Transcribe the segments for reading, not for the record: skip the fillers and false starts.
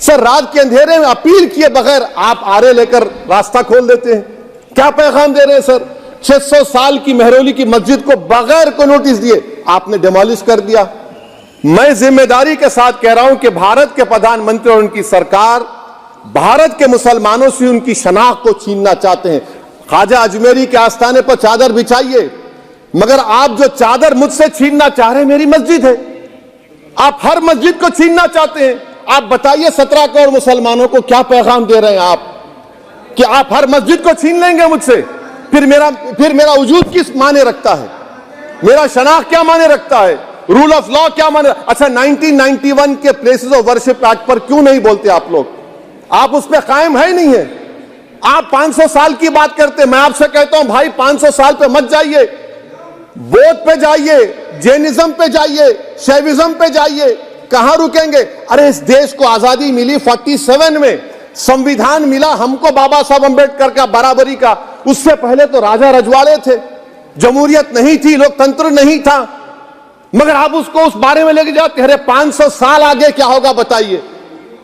Sir रात के अंधेरे में अपील किए बगैर आप आरे लेकर रास्ता खोल देते हैं। क्या पैगाम दे रहे हैं सर? 600 साल की मेहरौली की मस्जिद को बगैर को नोटिस दिए आपने डिमोलिश कर दिया। मैं जिम्मेदारी के साथ कह रहा हूं कि भारत के प्रधानमंत्री और उनकी सरकार भारत के मुसलमानों से उनकी शनाख्त को छीनना चाहते हैं। ख्वाजा अजमेरी के आस्थाने पर चादर बिछाइए, मगर आप जो चादर मुझसे छीनना चाह रहे हैं मेरी मस्जिद है, आप हर मस्जिद को छीनना चाहते हैं। आप बताइए 17 करोड़ मुसलमानों को क्या पैगाम दे रहे हैं आप कि आप हर मस्जिद को छीन लेंगे मुझसे? फिर मेरा वजूद किस माने रखता है? मेरा शनाख्त क्या माने रखता है? रूल ऑफ लॉ क्या माने? अच्छा, 1991 के प्लेसेस ऑफ वर्शिप एक्ट पर क्यों नहीं बोलते आप लोग? आप उस पर कायम है नहीं है। आप 500 साल की बात करते। मैं आपसे कहता हूं भाई 500 साल पे मत जाइए, बौद्ध पे जाइए, जैनिज्म पे जाइए, शैविज्म पे जाइए, कहां रुकेंगे? अरे इस देश को आजादी मिली 47 में, संविधान मिला हमको बाबा साहब अंबेडकर का बराबरी का। उससे पहले तो राजा रजवाड़े थे, जमहूरियत नहीं थी, लोकतंत्र नहीं था, मगर आप उसको उस बारे में लेके जाते। अरे 500 साल आगे क्या होगा बताइए?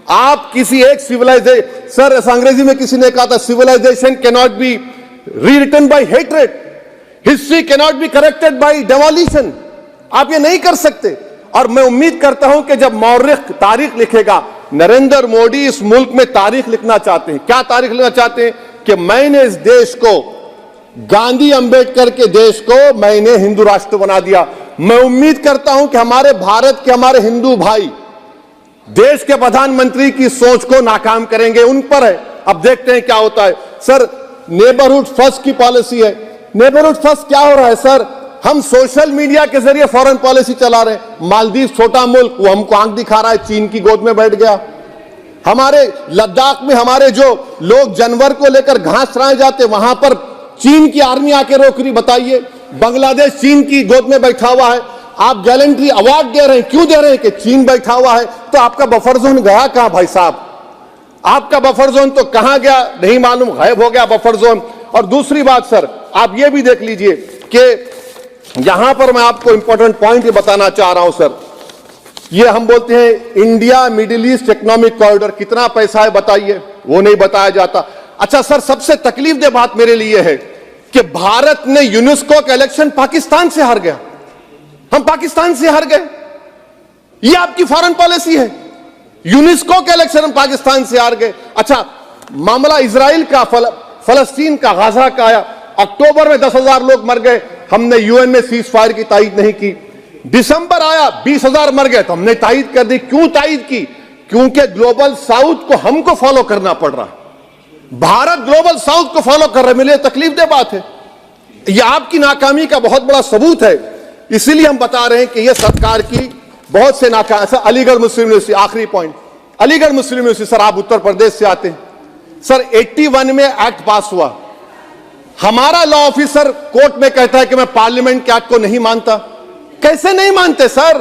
आप किसी एक सिविलाइजेशन, सर अंग्रेजी में किसी ने कहा था civilisation can not be rewritten by hatred, history can not be corrected by demolition. आप ये नहीं कर सकते। और मैं उम्मीद करता हूं कि जब मौर्रिख तारीख लिखेगा, नरेंद्र मोदी इस मुल्क में तारीख लिखना चाहते हैं। क्या तारीख लिखना चाहते हैं? कि मैंने इस देश को, गांधी अंबेडकर के देश को मैंने हिंदू राष्ट्र बना दिया। मैं उम्मीद करता हूं कि हमारे भारत के हमारे हिंदू भाई देश के प्रधानमंत्री की सोच को नाकाम करेंगे। उन पर है, अब देखते हैं क्या होता है। सर नेबरहुड फर्स्ट की पॉलिसी है। नेबरहुड फर्स्ट क्या हो रहा है सर? हम सोशल मीडिया के जरिए फॉरेन पॉलिसी चला रहे हैं। मालदीव छोटा मुल्क, वो हमको आंख दिखा रहा है, चीन की गोद में बैठ गया। हमारे लद्दाख में हमारे जो लोग जानवर को लेकर घास चराए जाते, वहां पर चीन की आर्मी आके रोक रही। बताइए, बांग्लादेश चीन की गोद में बैठा हुआ है। आप गैलेंट्री अवार्ड दे रहे हैं, क्यों दे रहे हैं? कि चीन बैठा हुआ है। तो आपका बफर जोन गया कहां भाई साहब? आपका बफर जोन तो कहां गया नहीं मालूम, गायब हो गया बफर जोन। और दूसरी बात सर, आप ये भी देख लीजिए कि यहां पर मैं आपको इंपॉर्टेंट पॉइंट ये बताना चाह रहा हूं सर। ये हम बोलते हैं India middle east economic corridor, कितना पैसा है बताइए? वो नहीं बताया जाता। अच्छा सर, सबसे तकलीफ दे बात मेरे लिए है कि भारत ने यूनेस्को का इलेक्शन पाकिस्तान से हार गया। हम पाकिस्तान से हार गए, ये आपकी फॉरेन पॉलिसी है। यूनेस्को के इलेक्शन हम पाकिस्तान से हार गए। अच्छा, मामला इजराइल का, फलस्तीन का, गाजा का आया। अक्टूबर में 10,000 लोग मर गए, हमने यूएन में सीज फायर की तायीद नहीं की। दिसंबर आया 20,000 मर गए, तो हमने तायीद कर दी। क्यों तायीद की? क्योंकि ग्लोबल साउथ को हमको फॉलो करना पड़ रहा। भारत ग्लोबल साउथ को फॉलो कर रहे, मेरे लिए तकलीफ दे बात है। यह आपकी नाकामी का बहुत बड़ा सबूत है। इसीलिए हम बता रहे हैं कि यह सरकार की बहुत से नाकाम। सर अलीगढ़ मुस्लिम यूनिवर्सिटी, आखिरी पॉइंट, अलीगढ़ मुस्लिम यूनिवर्सिटी। सर आप उत्तर प्रदेश से आते हैं। सर 81 में एक्ट पास हुआ। हमारा लॉ ऑफिसर कोर्ट में कहता है कि मैं पार्लियामेंट के एक्ट को नहीं मानता। कैसे नहीं मानते सर?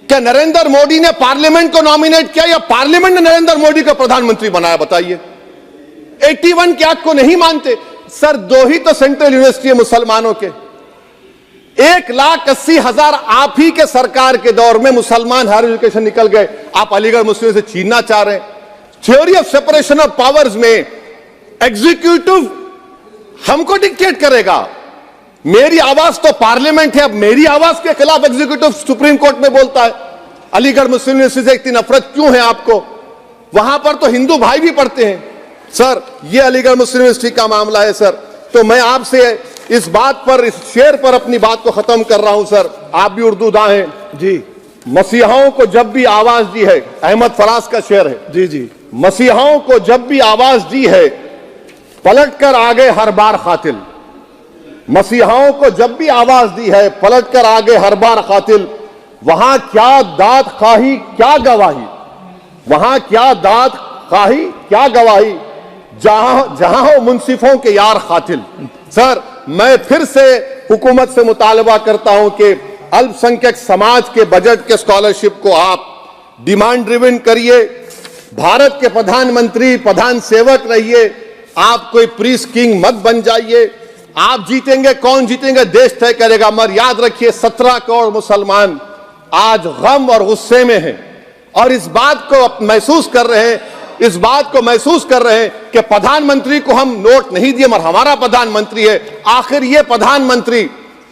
क्या नरेंद्र मोदी ने पार्लियामेंट को नॉमिनेट किया या पार्लियामेंट ने नरेंद्र मोदी को प्रधानमंत्री बनाया? बताइए। 81 के एक्ट को नहीं मानते। सर 2 ही तो सेंट्रल यूनिवर्सिटी है मुसलमानों के। 1,80,000 आप ही के सरकार के दौर में मुसलमान हायर एजुकेशन निकल गए। आप अलीगढ़ मुस्लिम से छीनना चाह रहे हैं। Theory of separation of powers में एग्जीक्यूटिव हमको डिक्टेट करेगा। मेरी आवाज तो पार्लियामेंट है, अब मेरी आवाज के खिलाफ एग्जीक्यूटिव सुप्रीम कोर्ट में बोलता है। अलीगढ़ मुस्लिम यूनिवर्सिटी से इतनी नफरत क्यों है आपको? वहां पर तो हिंदू भाई भी पढ़ते हैं। सर ये अलीगढ़ मुस्लिम यूनिवर्सिटी का मामला है सर। तो मैं आपसे इस बात पर, इस शेर पर अपनी बात को खत्म कर रहा हूं सर। आप भी उर्दू दां हैं जी। मसीहाओं को जब भी आवाज दी है, अहमद फराज का शेर है जी जी, मसीहाओं को जब भी आवाज दी है पलट कर आ गए हर बार कातिल। मसीहाओं को जब भी आवाज दी है पलट कर आ गए हर बार कातिल। वहां क्या दाद खाही क्या गवाही, वहां क्या दाद खाही क्या गवाही, जहां हो मुंसिफों के यार कातिल। सर मैं फिर से हुकूमत से मुतालबा करता हूं कि अल्पसंख्यक समाज के बजट के स्कॉलरशिप को आप डिमांड ड्रिवन करिए। भारत के प्रधानमंत्री प्रधान सेवक रहिए। आप कोई प्रीस किंग मत बन जाइए। आप जीतेंगे, कौन जीतेंगे देश तय करेगा। मगर याद रखिए 17 करोड़ मुसलमान आज गम और गुस्से में हैं और इस बात को महसूस कर रहे हैं, इस बात को महसूस कर रहे हैं कि प्रधानमंत्री को हम नोट नहीं दिए मगर हमारा प्रधानमंत्री है। आखिर ये प्रधानमंत्री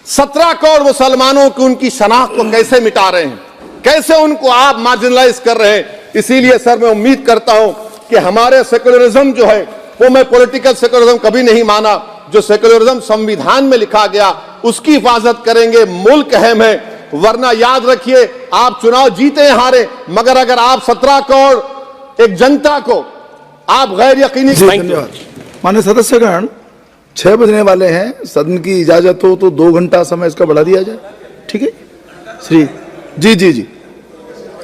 17 करोड़ मुसलमानों की उनकी शनाख्त को कैसे मिटा रहे हैं, कैसे उनको आप मार्जिनलाइज कर रहे हैं। इसीलिए सर मैं उम्मीद करता हूं कि हमारे सेक्युलरिज्म जो है वो, मैं पॉलिटिकल सेक्युलरिज्म कभी नहीं माना, जो सेक्युलरिज्म संविधान में लिखा गया उसकी हिफाजत करेंगे। मुल्क अहम है, वरना याद रखिए आप चुनाव जीते हारे, मगर अगर आप 17 करोड़ एक जनता को आप गैर यकीनी। धन्यवाद। माननीय सदस्यगण, 6 बजने वाले हैं, सदन की इजाजत हो तो 2 घंटा समय इसका बढ़ा दिया जाए। ठीक है श्री जी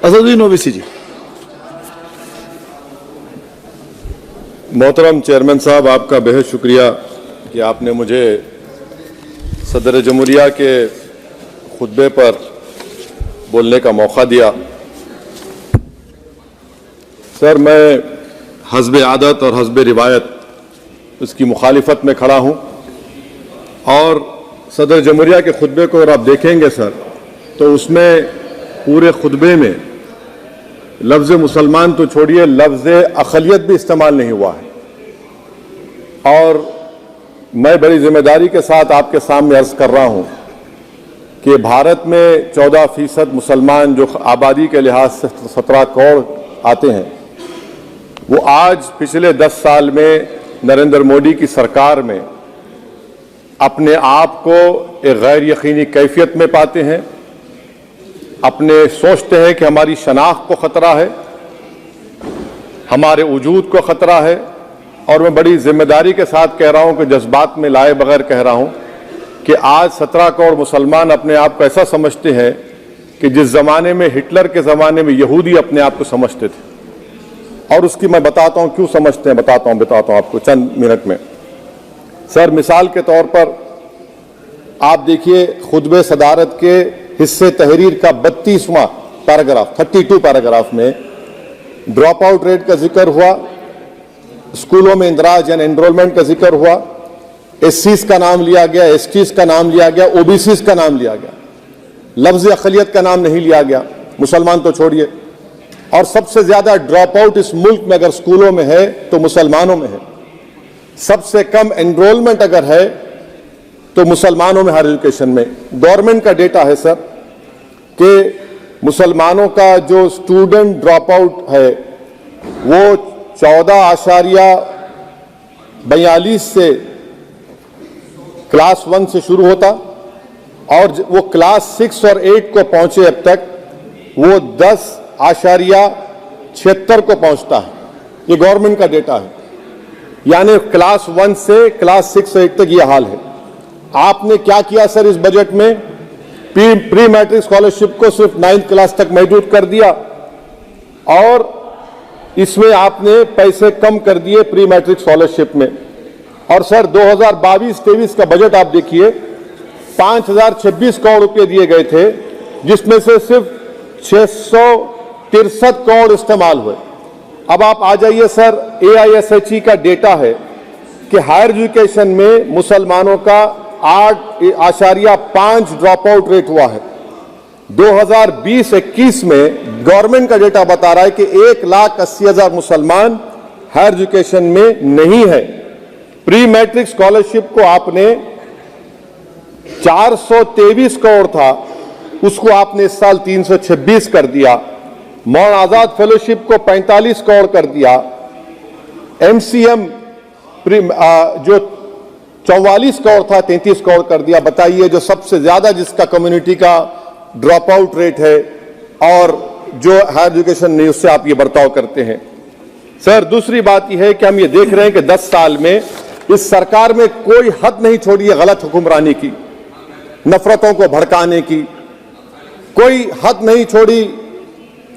असदुद्दीन ओवैसी जी। मोहतरम चेयरमैन साहब, आपका बेहद शुक्रिया कि आपने मुझे सदर जमहूरिया के खुतबे पर बोलने का मौका दिया। सर, मैं हस्ब आदत और हस्ब रिवायत उसकी मुखालिफत में खड़ा हूं और सदर जमहूरिया के खुतबे को अगर आप देखेंगे सर, तो उसमें पूरे खुतबे में लफ्ज़ मुसलमान तो छोड़िए, लफ्ज़ अक़लियत भी इस्तेमाल नहीं हुआ है। और मैं बड़ी जिम्मेदारी के साथ आपके सामने अर्ज़ कर रहा हूं कि भारत में 14% मुसलमान जो आबादी के लिहाज से 17 करोड़ आते हैं, वो आज पिछले 10 साल में नरेंद्र मोदी की सरकार में अपने आप को एक गैर यकीनी कैफियत में पाते हैं, अपने सोचते हैं कि हमारी शनाख्त को ख़तरा है, हमारे वजूद को ख़तरा है। और मैं बड़ी जिम्मेदारी के साथ कह रहा हूं कि जज्बात में लाए बगैर कह रहा हूं कि आज 17 करोड़ मुसलमान अपने आप को ऐसा समझते हैं कि जिस ज़माने में हिटलर के ज़माने में यहूदी अपने आप को समझते थे। और उसकी मैं बताता हूं क्यों समझते हैं, बताता हूं आपको चंद मिनट में। सर, मिसाल के तौर पर आप देखिए खुतबे सदारत के हिस्से तहरीर का 32वां पैराग्राफ, 32 पैराग्राफ में ड्रॉप आउट रेट का जिक्र हुआ, स्कूलों में इंदराज यानी एनरोलमेंट का जिक्र हुआ, एससीज का नाम लिया गया, एसटीज का नाम लिया गया, ओबीसीज का नाम लिया गया, लफ्ज़ अक़लियत का नाम नहीं लिया गया, मुसलमान तो छोड़िए। और सबसे ज्यादा ड्रॉप आउट इस मुल्क में अगर स्कूलों में है तो मुसलमानों में है। सबसे कम एनरोलमेंट अगर है तो मुसलमानों में, हायर एजुकेशन में। गवर्नमेंट का डेटा है सर कि मुसलमानों का जो स्टूडेंट ड्रॉप आउट है वो 14.42 से क्लास 1 से शुरू होता और वो क्लास 6 और 8 को पहुंचे अब तक वो 10.76 को पहुंचता है। ये गवर्नमेंट का डेटा है, यानी क्लास 1 से क्लास 6 से 8 तक ये हाल है। आपने क्या किया सर इस बजट में? प्री मैट्रिक स्कॉलरशिप को सिर्फ 9th क्लास तक महदूद कर दिया और इसमें आपने पैसे कम कर दिए प्री मैट्रिक स्कॉलरशिप में। और सर 2022-23 का बजट आप देखिए, 5026 करोड़ रुपए दिए गए थे, जिसमें से सिर्फ 663 करोड़ इस्तेमाल हुए। अब आप आ जाइए सर, AISHE का डेटा है कि हायर एजुकेशन में मुसलमानों का 8.5 ड्रॉप आउट रेट हुआ है। 2020-21 में गवर्नमेंट का डेटा बता रहा है कि 1,80,000 मुसलमान हायर एजुकेशन में नहीं है। प्री मैट्रिक स्कॉलरशिप को आपने 423 करोड़ था, उसको आपने इस साल 326 कर दिया। मौलाना आजाद फेलोशिप को 45 करोड़ कर दिया। MCM जो 44 करोड़ था 33 करोड़ कर दिया। बताइए, जो सबसे ज्यादा जिसका कम्युनिटी का ड्रॉप आउट रेट है और जो हायर एजुकेशन नहीं, उससे आप ये बर्ताव करते हैं। सर, दूसरी बात यह है कि हम ये देख रहे हैं कि 10 साल में इस सरकार में कोई हद नहीं छोड़ी है गलत हुक्मरानी की, नफरतों को भड़काने की, कोई हद नहीं छोड़ी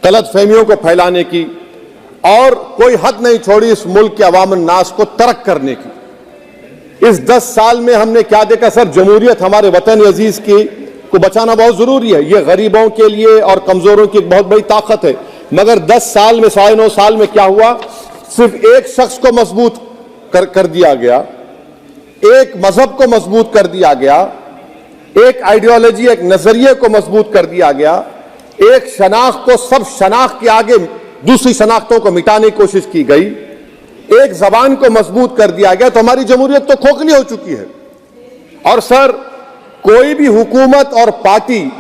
गलत फहमियों को फैलाने की, और कोई हद नहीं छोड़ी इस मुल्क के अवाम नास को तर्क करने की। इस 10 साल में हमने क्या देखा सर? जमहूरियत हमारे वतन अजीज की को बचाना बहुत जरूरी है, ये गरीबों के लिए और कमजोरों की एक बहुत बड़ी ताकत है। मगर 10 साल में, 9.5 साल में क्या हुआ? सिर्फ एक शख्स को मजबूत कर दिया गया, एक मजहब को मजबूत कर दिया गया, एक आइडियोलॉजी, एक नजरिए को मजबूत कर दिया गया, एक शनाख्त को सब शनाख्त के आगे दूसरी शनाख्तों को मिटाने की कोशिश की गई, एक जबान को मजबूत कर दिया गया, तो हमारी जमहूरियत तो खोखली हो चुकी है। और सर, कोई भी हुकूमत और पार्टी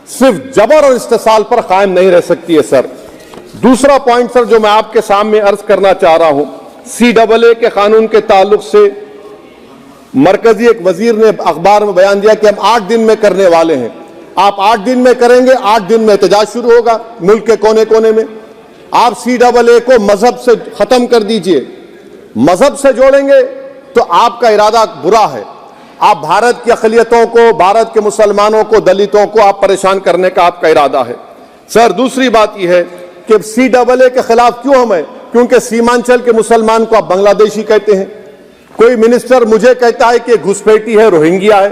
सिर्फ जबर और इस्तेसाल पर कायम नहीं रह सकती है सर। दूसरा पॉइंट सर जो मैं आपके सामने अर्ज करना चाह रहा हूं, CAA के कानून के ताल्लुक से मरकजी एक वजीर ने अखबार में बयान दिया कि हम 8 दिन में करने वाले हैं। आप 8 दिन में करेंगे, 8 दिन में एहतजाज शुरू होगा मुल्क के कोने कोने में। आप CAA को मजहब से खत्म कर दीजिए, मजहब से जोड़ेंगे तो आपका इरादा बुरा है। आप भारत की अक़लियतों को, भारत के मुसलमानों को, दलितों को आप परेशान करने का आपका इरादा है। सर, दूसरी बात यह है कि CAA के खिलाफ क्यों हम हैं? क्योंकि सीमांचल के मुसलमान को आप बांग्लादेशी कहते हैं। कोई मिनिस्टर मुझे कहता है कि घुसपैठी है, रोहिंग्या है।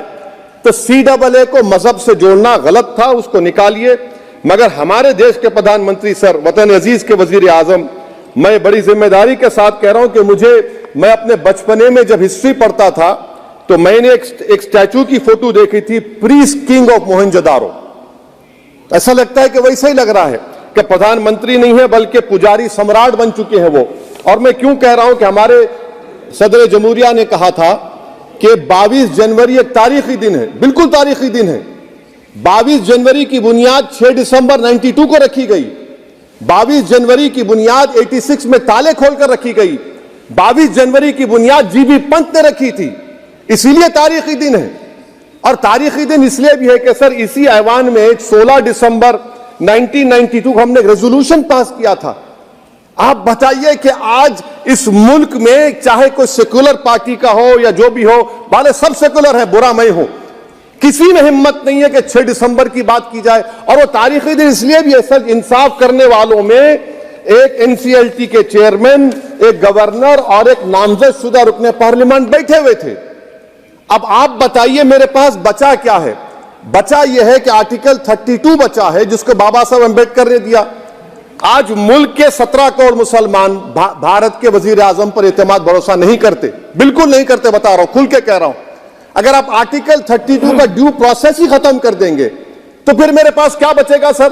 तो CAA को मजहब से जोड़ना गलत था, उसको निकालिए। मगर हमारे देश के प्रधानमंत्री सर, वतन अजीज के वजीर आजम, मैं बड़ी जिम्मेदारी के साथ कह रहा हूं कि मैं अपने बचपने में जब हिस्ट्री पढ़ता था तो मैंने एक स्टैचू की फोटो देखी थी, प्रीस्ट किंग ऑफ मोहनजोदारो। ऐसा लगता है कि वैसे ही लग रहा है कि प्रधानमंत्री नहीं है बल्कि पुजारी सम्राट बन चुके हैं वो। और मैं क्यों कह रहा हूं कि हमारे सदर जमहूरिया ने कहा था कि 22 जनवरी एक तारीखी दिन है, बिल्कुल तारीखी दिन है। 22 जनवरी की बुनियाद 6 दिसंबर 92 को रखी गई। 22 जनवरी की बुनियाद 86 में ताले खोलकर रखी गई। 22 जनवरी की बुनियाद जीबी पंत ने रखी थी, इसीलिए तारीखी दिन है। और तारीखी दिन इसलिए भी है कि सर, इसी ऐवान में 16 दिसंबर 1992 को हमने रेजोल्यूशन पास किया था। आप बताइए कि आज इस मुल्क में चाहे कोई सेकुलर पार्टी का हो या जो भी हो, वाले सब सेकुलर है, बुरा मैं हूं, किसी में हिम्मत नहीं है कि 6 दिसंबर की बात की जाए। और वो तारीखी दिन इसलिए भी है सर, इंसाफ करने वालों में एक NCLT के चेयरमैन, एक गवर्नर और एक नामजद शुदा रुकने पार्लियामेंट बैठे हुए थे। अब आप बताइए मेरे पास बचा क्या है? बचा यह है कि आर्टिकल 32 बचा है जिसको बाबा साहब अम्बेडकर ने दिया। आज मुल्क के 17 करोड़ मुसलमान भारत के वजीर आजम पर एतमाद भरोसा नहीं करते, बिल्कुल नहीं करते, बता रहा हूं, खुल के कह रहा हूं। अगर आप आर्टिकल 32 का ड्यू प्रोसेस ही खत्म कर देंगे तो फिर मेरे पास क्या बचेगा सर?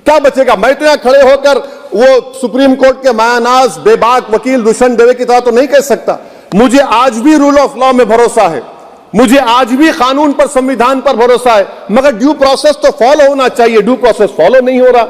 क्या बचेगा? मैं तो यहां खड़े होकर वो सुप्रीम कोर्ट के मायानाज बेबाक वकील दुष्यंत दवे की तरह तो नहीं कह सकता। मुझे आज भी रूल ऑफ लॉ में भरोसा है, मुझे आज भी कानून पर, संविधान पर भरोसा है, मगर ड्यू प्रोसेस तो फॉलो होना चाहिए। ड्यू प्रोसेस फॉलो नहीं हो रहा।